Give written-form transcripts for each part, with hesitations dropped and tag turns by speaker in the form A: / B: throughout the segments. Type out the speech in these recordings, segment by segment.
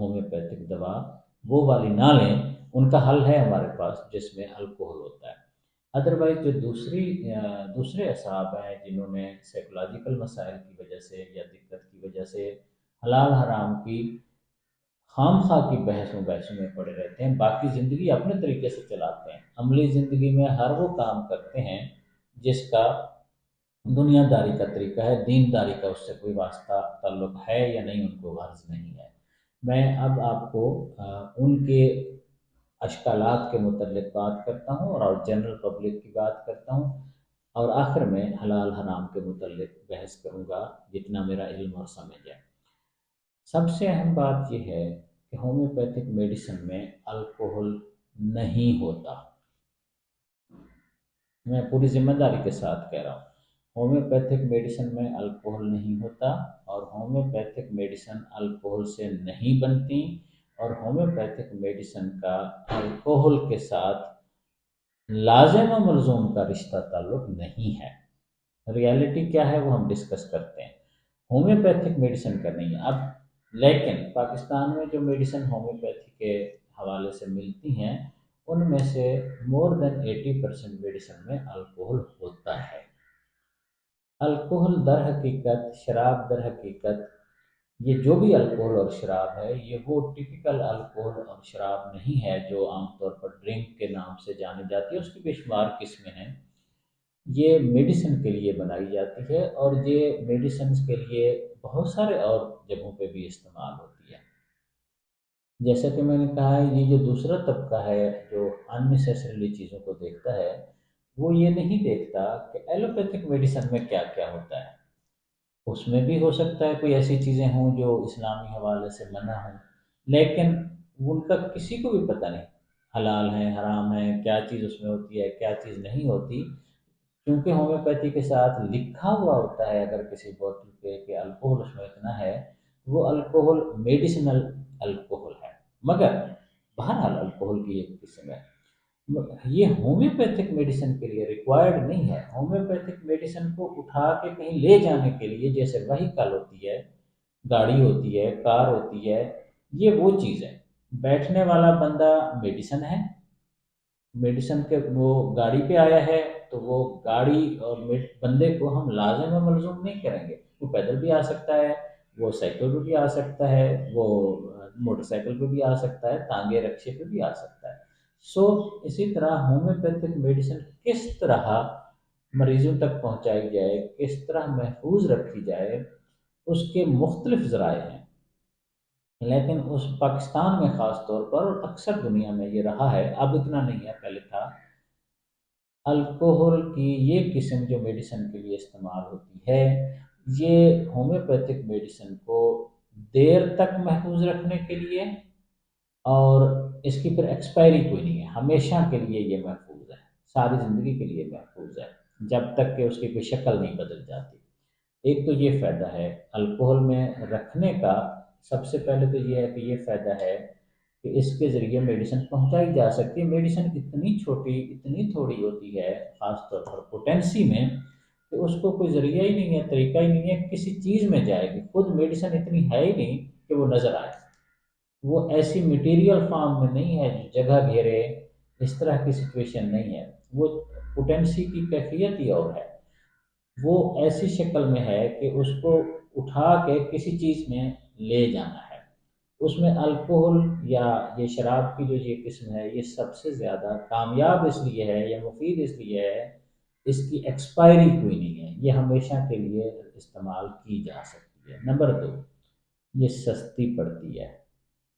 A: Homeopathic دوا وہ والی نہ لیں، ان کا حل ہے ہمارے پاس جس میں الکوہل ہوتا ہے۔ ادروائز جو دوسرے اصحاب ہیں جنہوں نے سائیکولوجیکل مسائل کی وجہ سے یا دقت کی وجہ سے حلال حرام کی خام خواہ کی بحثوں میں پڑے رہتے ہیں، باقی زندگی اپنے طریقے سے چلاتے ہیں، عملی زندگی میں ہر وہ کام کرتے ہیں جس کا دنیا داری کا طریقہ ہے، دین داری کا اس سے کوئی واسطہ تعلق ہے یا نہیں، ان کو غرض نہیں ہے۔ میں اب آپ کو ان کے اشکالات کے متعلق بات کرتا ہوں اور جنرل پبلک کی بات کرتا ہوں، اور آخر میں حلال حرام کے متعلق بحث کروں گا جتنا میرا علم اور سمجھ ہے۔ سب سے اہم بات یہ ہے کہ ہومیوپیتھک میڈیسن میں الکوہل نہیں ہوتا، میں پوری ذمہ داری کے ساتھ کہہ رہا ہوں، ہومیوپیتھک میڈیسن میں الکوہل نہیں ہوتا، اور ہومیوپیتھک میڈیسن الکوہل سے نہیں بنتی، اور ہومیوپیتھک میڈیسن کا الکوہل کے ساتھ لازم و ملزوم کا رشتہ تعلق نہیں ہے۔ ریالٹی کیا ہے وہ ہم ڈسکس کرتے ہیں، ہومیوپیتھک میڈیسن کا نہیں ہے۔ اب لیکن پاکستان میں جو میڈیسن ہومیوپیتھی کے حوالے سے ملتی ہیں ان میں سے مور دین 80% میڈیسن میں الکوہل ہوتا ہے۔ الکوہل در حقیقت، شراب در حقیقت، یہ جو بھی الکوہل اور شراب ہے یہ وہ ٹپیکل الکوہل اور شراب نہیں ہے جو عام طور پر ڈرنک کے نام سے جانی جاتی ہے، اس کی بے شمار قسمیں ہیں۔ یہ میڈیسن کے لیے بنائی جاتی ہے، اور یہ میڈیسنز کے لیے بہت سارے اور جگہوں پہ بھی استعمال ہوتی ہے۔ جیسا کہ میں نے کہا ہے، یہ جو دوسرا طبقہ ہے جو اننیسیسریلی چیزوں کو دیکھتا ہے، وہ یہ نہیں دیکھتا کہ ایلوپیتھک میڈیسن میں کیا کیا ہوتا ہے۔ اس میں بھی ہو سکتا ہے کوئی ایسی چیزیں ہوں جو اسلامی حوالے سے منع ہوں، لیکن ان کا کسی کو بھی پتہ نہیں حلال ہیں حرام ہیں، کیا چیز اس میں ہوتی ہے کیا چیز نہیں ہوتی، کیونکہ ہومیوپیتھی کے ساتھ لکھا ہوا ہوتا ہے اگر کسی بوتل پہ کہ الکوہل اس میں اتنا ہے، وہ الکوہل میڈیسنل الکوہل ہے، مگر بہرحال الکوہل کی ایک قسم ہے۔ یہ ہومیوپیتھک میڈیسن کے لیے ریکوائرڈ نہیں ہے۔ ہومیوپیتھک میڈیسن کو اٹھا کے کہیں لے جانے کے لیے جیسے وہیکل ہوتی ہے، گاڑی ہوتی ہے، کار ہوتی ہے، یہ وہ چیز ہے۔ بیٹھنے والا بندہ میڈیسن ہے، میڈیسن کے وہ گاڑی پہ آیا ہے تو وہ گاڑی اور بندے کو ہم لازم و ملزوم نہیں کریں گے، وہ پیدل بھی آ سکتا ہے، وہ سائیکل پہ بھی آ سکتا ہے، وہ موٹر سائیکل پہ بھی آ سکتا ہے، تانگے رکشے پہ بھی آ سکتا ہے۔ سو اسی طرح ہومیوپیتھک میڈیسن کس طرح مریضوں تک پہنچائی جائے، کس طرح محفوظ رکھی جائے، اس کے مختلف ذرائع ہیں، لیکن اس پاکستان میں خاص طور پر اور اکثر دنیا میں یہ رہا ہے، اب اتنا نہیں ہے پہلے تھا، الکوہل کی یہ قسم جو میڈیسن کے لیے استعمال ہوتی ہے، یہ ہومیوپیتھک میڈیسن کو دیر تک محفوظ رکھنے کے لیے، اور اس کی پھر ایکسپائری کوئی نہیں ہے، ہمیشہ کے لیے یہ محفوظ ہے، ساری زندگی کے لیے محفوظ ہے، جب تک کہ اس کی کوئی شکل نہیں بدل جاتی۔ ایک تو یہ فائدہ ہے الکوہل میں رکھنے کا، سب سے پہلے تو یہ ہے کہ یہ فائدہ ہے کہ اس کے ذریعے میڈیسن پہنچائی جا سکتی ہے۔ میڈیسن اتنی چھوٹی اتنی تھوڑی ہوتی ہے خاص طور پر پوٹینسی میں، کہ اس کو کوئی ذریعہ ہی نہیں ہے، طریقہ ہی نہیں ہے کسی چیز میں جائے گی، خود میڈیسن اتنی ہے ہی نہیں کہ وہ نظر آئے، وہ ایسی میٹیریل فارم میں نہیں ہے جو جگہ گھیرے، اس طرح کی سچویشن نہیں ہے، وہ پوٹینسی کی کیفیت ہی اور ہے، وہ ایسی شکل میں ہے کہ اس کو اٹھا کے کسی چیز میں لے جانا ہے۔ اس میں الکوہل یا یہ شراب کی جو یہ قسم ہے یہ سب سے زیادہ کامیاب اس لیے ہے یا مفید اس لیے ہے، اس کی ایکسپائری کوئی نہیں ہے، یہ ہمیشہ کے لیے استعمال کی جا سکتی ہے۔ نمبر دو، یہ سستی پڑتی ہے،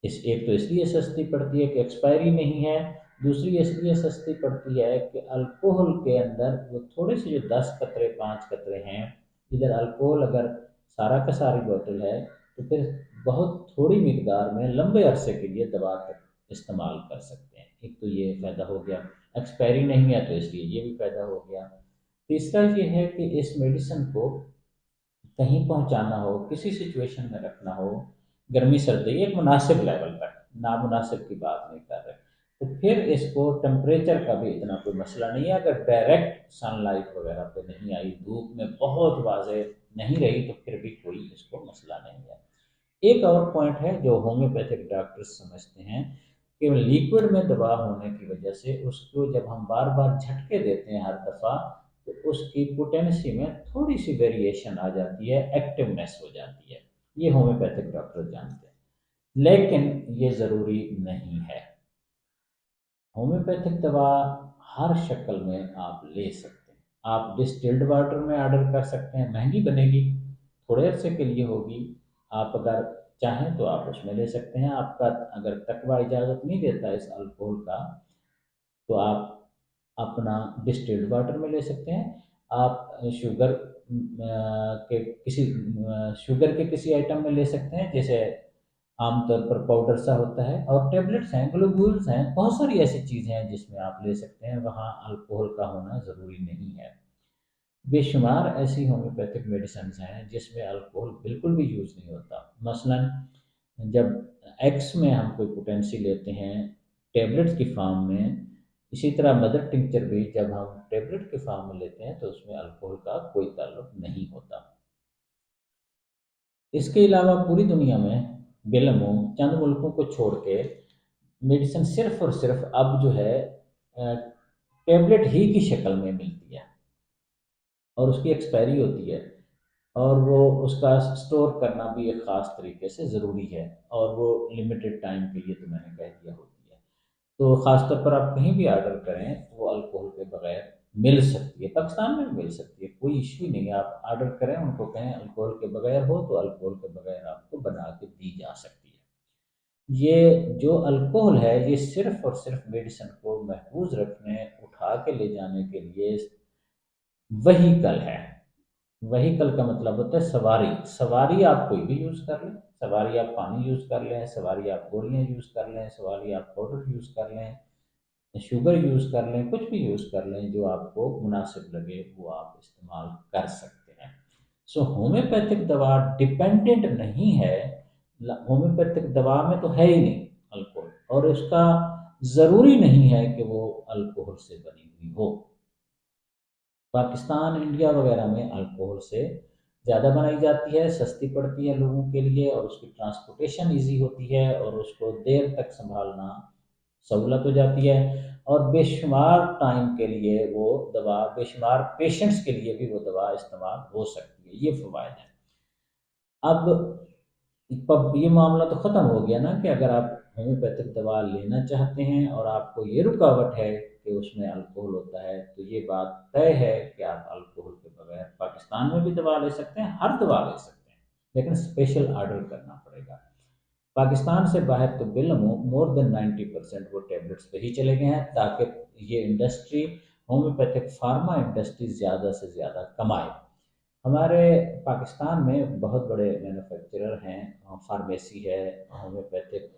A: ایک تو اس لیے سستی پڑتی ہے کہ ایکسپائری نہیں ہے، دوسری اس لیے سستی پڑتی ہے کہ الکوہل کے اندر وہ تھوڑے سے جو 10 قطرے 5 قطرے ہیں، ادھر الکوہل اگر سارا کا ساری بوتل ہے تو پھر بہت تھوڑی مقدار میں لمبے عرصے کے لیے دوا تک استعمال کر سکتے ہیں، ایک تو یہ فائدہ ہو گیا، ایکسپائری نہیں ہے تو اس لیے یہ بھی فائدہ ہو گیا۔ تیسرا یہ ہے کہ اس میڈیسن کو کہیں پہنچانا ہو، کسی سچویشن میں رکھنا ہو، گرمی سردی ایک مناسب لیول پر، نامناسب کی بات نہیں کر رہے، تو پھر اس کو ٹمپریچر کا بھی اتنا کوئی مسئلہ نہیں ہے، اگر ڈائریکٹ سن لائٹ وغیرہ پہ نہیں آئی، دھوپ میں بہت واضح نہیں رہی تو پھر بھی کوئی اس کو مسئلہ نہیں ہے۔ ایک اور پوائنٹ ہے جو ہومیوپیتھک ڈاکٹر سمجھتے ہیں کہ لیکوڈ میں دوا ہونے کی وجہ سے اس کو جب ہم بار بار جھٹکے دیتے ہیں ہر دفعہ، تو اس کی پوٹینسی میں تھوڑی سی ویریشن آ جاتی ہے، ایکٹیونیس ہو جاتی ہے، یہ ہومیوپیتھک ڈاکٹر جانتے ہیں، لیکن یہ ضروری نہیں ہے۔ ہومیوپیتھک دوا ہر شکل میں آپ لے سکتے ہیں، آپ ڈسٹلڈ واٹر میں آرڈر کر سکتے ہیں، مہنگی بنے گی، تھوڑے عرصے کے لیے ہوگی، آپ اگر چاہیں تو آپ اس میں لے سکتے ہیں، آپ کا اگر تقوی اجازت نہیں دیتا اس الکوہل کا تو آپ اپنا ڈسٹلڈ واٹر میں لے سکتے ہیں، آپ شوگر کے کسی شوگر کے کسی آئٹم میں لے سکتے ہیں، جیسے عام طور پر پاؤڈر سا ہوتا ہے، اور ٹیبلٹس ہیں، گلوبولز ہیں، بہت ساری ایسی چیزیں ہیں جس میں آپ لے سکتے ہیں، وہاں الکوہل کا ہونا ضروری نہیں ہے۔ بے شمار ایسی ہومیوپیتھک میڈیسنز ہیں جس میں الکوہل بالکل بھی یوز نہیں ہوتا، مثلا جب ایکس میں ہم کوئی پوٹینسی لیتے ہیں ٹیبلٹس کی فارم میں، اسی طرح مدر ٹنکچر بھی جب ہم ٹیبلٹ کے فارم میں لیتے ہیں تو اس میں الکوہل کا کوئی تعلق نہیں ہوتا۔ اس کے علاوہ پوری دنیا میں بالعموم چند ملکوں کو چھوڑ کے میڈیسن صرف اور صرف اب جو ہے ٹیبلٹ ہی کی شکل میں ملتی ہے، اور اس کی ایکسپائری ہوتی ہے، اور وہ اس کا سٹور کرنا بھی ایک خاص طریقے سے ضروری ہے، اور وہ لمیٹڈ ٹائم کے لیے تو میں نے کہہ دیا ہوتی ہے، تو خاص طور پر آپ کہیں بھی آرڈر کریں وہ الکوہل کے بغیر مل سکتی ہے، پاکستان میں بھی مل سکتی ہے، کوئی ایشو ہی نہیں ہے، آپ آرڈر کریں، ان کو کہیں الکوہل کے بغیر ہو تو الکوہل کے بغیر آپ کو بنا کے دی جا سکتی ہے۔ یہ جو الکوہل ہے یہ صرف اور صرف میڈیسن کو محفوظ رکھنے، اٹھا کے لے جانے کے لیے وہیکل ہے۔ وہیکل کا مطلب ہوتا ہے سواری، سواری آپ کوئی بھی یوز کر لیں، سواری آپ پانی یوز کر لیں، سواری آپ گولیاں یوز کر لیں، سواری آپ پاؤڈر یوز کر لیں، شوگر یوز کر لیں، کچھ بھی یوز کر لیں جو آپ کو مناسب لگے وہ آپ استعمال کر سکتے ہیں۔ سو ہومیوپیتھک دوا ڈپینڈنٹ نہیں ہے، ہومیوپیتھک دوا میں تو ہے ہی نہیں الکوہل، اور اس کا ضروری نہیں ہے کہ وہ الکوہل سے بنی ہوئی ہو۔ پاکستان، انڈیا وغیرہ میں الکوہل سے زیادہ بنائی جاتی ہے، سستی پڑتی ہے لوگوں کے لیے، اور اس کی ٹرانسپورٹیشن ایزی ہوتی ہے، اور اس کو دیر تک سنبھالنا سہولت ہو جاتی ہے، اور بے شمار ٹائم کے لیے وہ دوا، بے شمار پیشنٹس کے لیے بھی وہ دوا استعمال ہو سکتی ہے، یہ فوائد ہیں۔ اب یہ معاملہ تو ختم ہو گیا نا کہ اگر آپ ہومیوپیتھک دوا لینا چاہتے ہیں اور آپ کو یہ رکاوٹ ہے کہ اس میں الکوہل ہوتا ہے، تو یہ بات طے ہے کہ آپ الکوہل کے بغیر پاکستان میں بھی دوا لے سکتے ہیں، ہر دوا لے سکتے ہیں، لیکن اسپیشل آرڈر کرنا پڑے گا۔ پاکستان سے باہر تو بالعموم مور دین 90% وہ ٹیبلٹس پہ ہی چلے گئے ہیں تاکہ یہ انڈسٹری، ہومیوپیتھک فارما انڈسٹری زیادہ سے زیادہ کمائے۔ ہمارے پاکستان میں بہت بڑے مینوفیکچرر ہیں، فارمیسی ہے، ہومیوپیتھک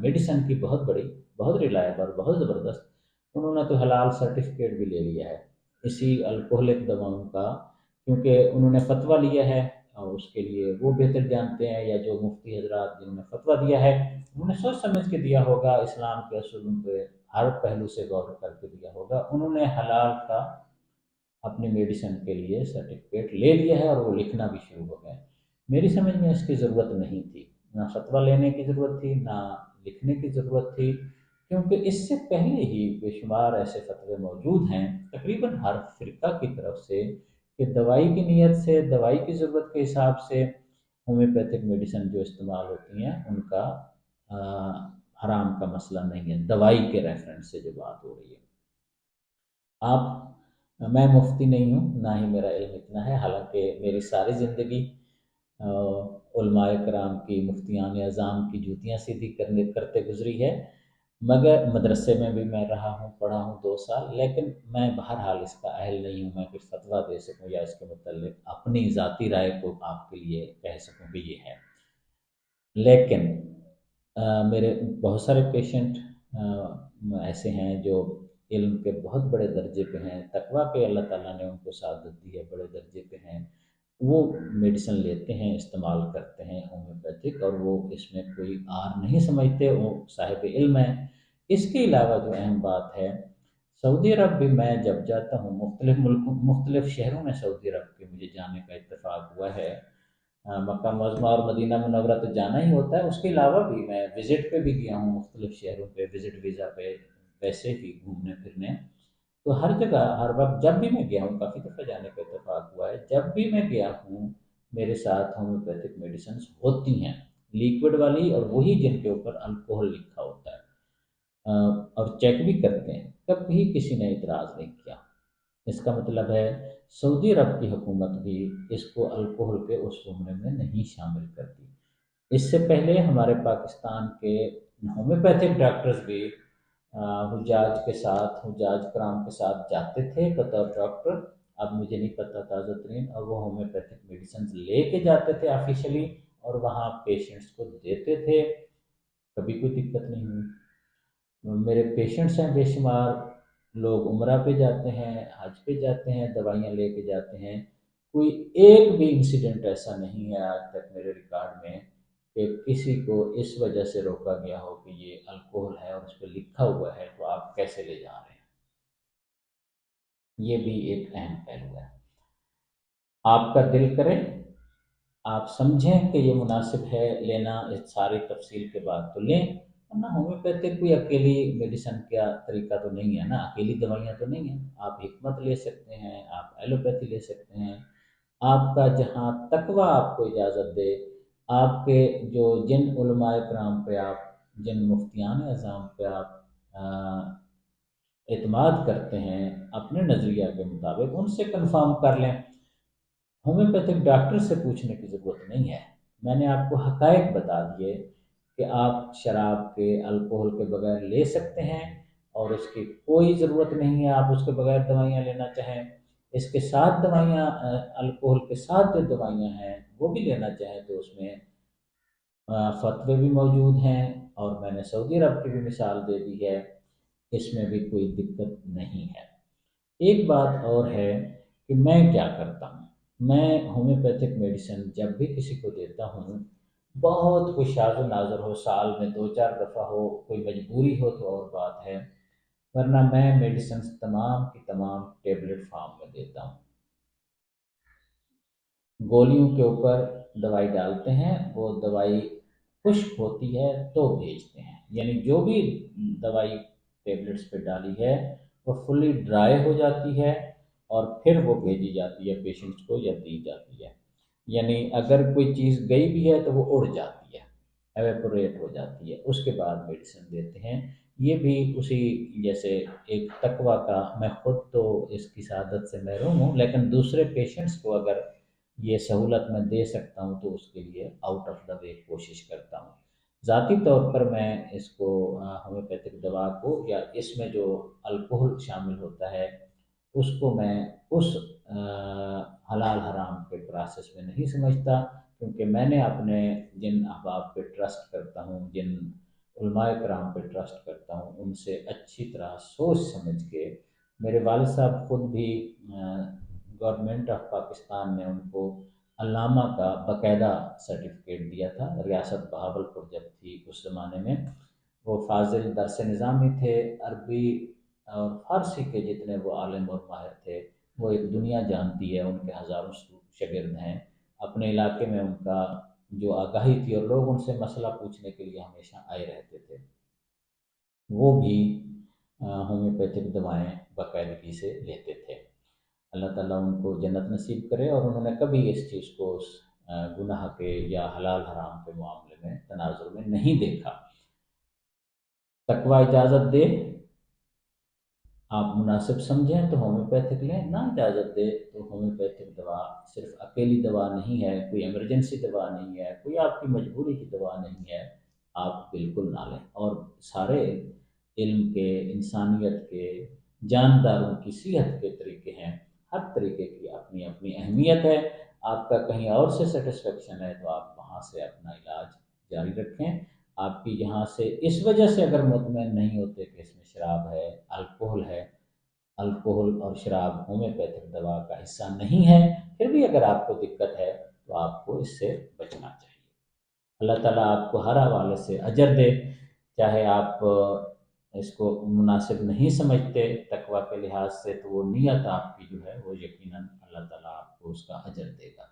A: میڈیسن کی بہت بڑی، بہت ریلائبل، بہت زبردست، انہوں نے تو حلال سرٹیفکیٹ بھی لے لیا ہے اسی الکوہلک دواؤں کا، کیونکہ انہوں نے فتویٰ لیا ہے، اور اس کے لیے وہ بہتر جانتے ہیں، یا جو مفتی حضرات جنہوں نے فتویٰ دیا ہے انہوں نے سوچ سمجھ کے دیا ہوگا، اسلام کے اصولوں پہ ہر پہلو سے غور کر کے دیا ہوگا، انہوں نے حلال کا اپنی میڈیسن کے لیے سرٹیفکیٹ لے لیا ہے، اور وہ لکھنا بھی شروع ہو گئے۔ میری سمجھ میں اس کی ضرورت نہیں تھی، نہ فتویٰ لینے کی ضرورت تھی، نہ لکھنے کی ضرورت تھی، کیونکہ اس سے پہلے ہی بے شمار ایسے فتوے موجود ہیں تقریباً ہر فرقہ کی طرف سے کہ دوائی کی نیت سے، دوائی کی ضرورت کے حساب سے ہومیوپیتھک میڈیسن جو استعمال ہوتی ہیں ان کا حرام کا مسئلہ نہیں ہے، دوائی کے ریفرنس سے جو بات ہو رہی ہے۔ میں مفتی نہیں ہوں، نہ ہی میرا علم اتنا ہے، حالانکہ میری ساری زندگی علماء کرام کی، مفتیان اعظام کی جوتیاں سیدھی کرتے گزری ہے، مگر مدرسے میں بھی میں رہا ہوں، پڑھا ہوں 2 سال، لیکن میں بہرحال اس کا اہل نہیں ہوں میں کچھ فتویٰ دے سکوں یا اس کے متعلق اپنی ذاتی رائے کو آپ کے لیے کہہ سکوں کہ یہ ہے۔ لیکن میرے بہت سارے پیشنٹ ایسے ہیں جو علم کے بہت بڑے درجے پہ ہیں، تقویٰ پہ اللہ تعالیٰ نے ان کو سعادت دی ہے، بڑے درجے پہ ہیں، وہ میڈیسن لیتے ہیں، استعمال کرتے ہیں ہومیوپیتھک، اور وہ اس میں کوئی آر نہیں سمجھتے، وہ صاحب علم ہیں۔ اس کے علاوہ جو اہم بات ہے، سعودی عرب بھی میں جب جاتا ہوں، مختلف ملکوں، مختلف شہروں میں سعودی عرب کے مجھے جانے کا اتفاق ہوا ہے، مکہ معظمہ اور مدینہ منورہ تو جانا ہی ہوتا ہے، اس کے علاوہ بھی میں وزٹ پہ بھی گیا ہوں مختلف شہروں پہ، وزٹ ویزا پہ، ویسے ہی گھومنے پھرنے۔ تو ہر جگہ ہر وقت جب بھی میں گیا ہوں، کافی دفعہ جانے کا اتفاق ہوا ہے، جب بھی میں گیا ہوں میرے ساتھ ہومیوپیتھک میڈیسنس ہوتی ہیں، لیکوڈ والی، اور وہی جن کے اوپر الکوہل لکھا ہوتا ہے، اور چیک بھی کرتے ہیں، کبھی کسی نے اعتراض نہیں کیا۔ اس کا مطلب ہے سعودی عرب کی حکومت بھی اس کو الکوہل کے اس زمرے میں نہیں شامل کرتی۔ اس سے پہلے ہمارے پاکستان کے ہومیوپیتھک ڈاکٹرز بھی حجاج کے ساتھ، حجاج کرام کے ساتھ جاتے تھے بطور ڈاکٹر، اب مجھے نہیں پتہ تازہ ترین، اور وہ ہومیوپیتھک میڈیسنز لے کے جاتے تھے آفیشلی، اور وہاں پیشنٹس کو دیتے تھے، کبھی کوئی دقت نہیں ہوئی۔ میرے پیشنٹس ہیں بے شمار، لوگ عمرہ پہ جاتے ہیں، حج پہ جاتے ہیں، دوائیاں لے کے جاتے ہیں، کوئی ایک بھی انسیڈنٹ ایسا نہیں ہے آج تک میرے ریکارڈ میں کہ کسی کو اس وجہ سے روکا گیا ہو کہ یہ الکوہل ہے اور اس پہ لکھا ہوا ہے تو آپ کیسے لے جا رہے ہیں۔ یہ بھی ایک اہم پہلو ہے۔ آپ کا دل کرے، آپ سمجھیں کہ یہ مناسب ہے لینا، اس ساری تفصیل کے بعد تو لیں، ورنہ ہومیوپیتھک کوئی اکیلی میڈیسن کا طریقہ تو نہیں ہے نا، اکیلی دوائیاں تو نہیں ہیں، آپ حکمت لے سکتے ہیں، آپ ایلوپیتھی لے سکتے ہیں، آپ کا جہاں تقویٰ آپ کو اجازت دے، آپ کے جو جن علماء کرام پہ آپ، جن مفتیان اعظام پہ آپ اعتماد کرتے ہیں اپنے نظریہ کے مطابق، ان سے کنفرم کر لیں، ہومیوپیتھک ڈاکٹر سے پوچھنے کی ضرورت نہیں ہے۔ میں نے آپ کو حقائق بتا دیے کہ آپ شراب کے، الکوہل کے بغیر لے سکتے ہیں، اور اس کی کوئی ضرورت نہیں ہے آپ اس کے بغیر دوائیاں لینا چاہیں، اس کے ساتھ دوائیاں، الکوہل کے ساتھ جو دوائیاں ہیں وہ بھی لینا چاہیں تو اس میں فتوے بھی موجود ہیں، اور میں نے سعودی عرب کی بھی مثال دے دی ہے، اس میں بھی کوئی دقت نہیں ہے۔ ایک بات اور ہے کہ میں کیا کرتا ہوں، میں ہومیوپیتھک میڈیسن جب بھی کسی کو دیتا ہوں، بہت کوئی شاذ و نادر ہو، سال میں دو چار دفعہ ہو، کوئی مجبوری ہو تو اور بات ہے، ورنہ میں میڈیسنز تمام کی تمام ٹیبلٹ فارم میں دیتا ہوں۔ گولیوں کے اوپر دوائی ڈالتے ہیں، وہ دوائی خشک ہوتی ہے تو بھیجتے ہیں، یعنی جو بھی دوائی ٹیبلٹس پہ ڈالی ہے وہ فلی ڈرائی ہو جاتی ہے، اور پھر وہ بھیجی جاتی ہے پیشنٹس کو یا دی جاتی ہے، یعنی اگر کوئی چیز گئی بھی ہے تو وہ اڑ جاتی ہے، ایویپوریٹ ہو جاتی ہے، اس کے بعد میڈیسن دیتے ہیں۔ یہ بھی اسی جیسے ایک تقوی کا، میں خود تو اس کی سعادت سے محروم ہوں، لیکن دوسرے پیشنٹس کو اگر یہ سہولت میں دے سکتا ہوں تو اس کے لیے آؤٹ آف دا وے کوشش کرتا ہوں۔ ذاتی طور پر میں اس کو، ہومیوپیتھک دوا کو، یا اس میں جو الکوہل شامل ہوتا ہے اس کو میں اس حلال حرام کے پروسیس میں نہیں سمجھتا، کیونکہ میں نے اپنے جن احباب پہ ٹرسٹ کرتا ہوں، جن علماء کرام پہ ٹرسٹ کرتا ہوں، ان سے اچھی طرح سوچ سمجھ کے، میرے والد صاحب خود بھی گورنمنٹ آف پاکستان نے ان کو علامہ کا باقاعدہ سرٹیفکیٹ دیا تھا، ریاست بہاول پور جب تھی اس زمانے میں، وہ فاضل درس نظامی تھے، عربی اور فارسی کے جتنے وہ عالم اور ماہر تھے، وہ ایک دنیا جانتی ہے، ان کے ہزاروں شاگرد ہیں، اپنے علاقے میں ان کا جو آگاہی تھی، اور لوگ ان سے مسئلہ پوچھنے کے لیے ہمیشہ آئے رہتے تھے، وہ بھی ہومیوپیتھک دوائیں باقاعدگی سے لیتے تھے۔ اللہ تعالیٰ ان کو جنت نصیب کرے، اور انہوں نے کبھی اس چیز کو گناہ کے یا حلال حرام کے معاملے میں تناظر میں نہیں دیکھا۔ تقوی اجازت دے، آپ مناسب سمجھیں تو ہومیوپیتھک لیں، نہ اجازت دے تو ہومیوپیتھک دوا صرف اکیلی دوا نہیں ہے، کوئی ایمرجنسی دوا نہیں ہے، کوئی آپ کی مجبوری کی دوا نہیں ہے، آپ بالکل نہ لیں۔ اور سارے علم کے، انسانیت کے، جانداروں کی صحت کے طریقے ہیں، ہر طریقے کی اپنی اپنی اہمیت ہے، آپ کا کہیں اور سے سیٹسفیکشن ہے تو آپ وہاں سے اپنا علاج جاری رکھیں۔ آپ کی یہاں سے اس وجہ سے اگر مطمئن نہیں ہوتے کہ اس میں شراب ہے، الکوہل ہے، الکوہل اور شراب ہومیوپیتھک دوا کا حصہ نہیں ہے، پھر بھی اگر آپ کو دقت ہے تو آپ کو اس سے بچنا چاہیے۔ اللہ تعالیٰ آپ کو ہر حوالے سے اجر دے، چاہے آپ اس کو مناسب نہیں سمجھتے تقوی کے لحاظ سے، تو وہ نیت آپ کی جو ہے وہ یقیناً اللہ تعالیٰ آپ کو اس کا اجر دے گا۔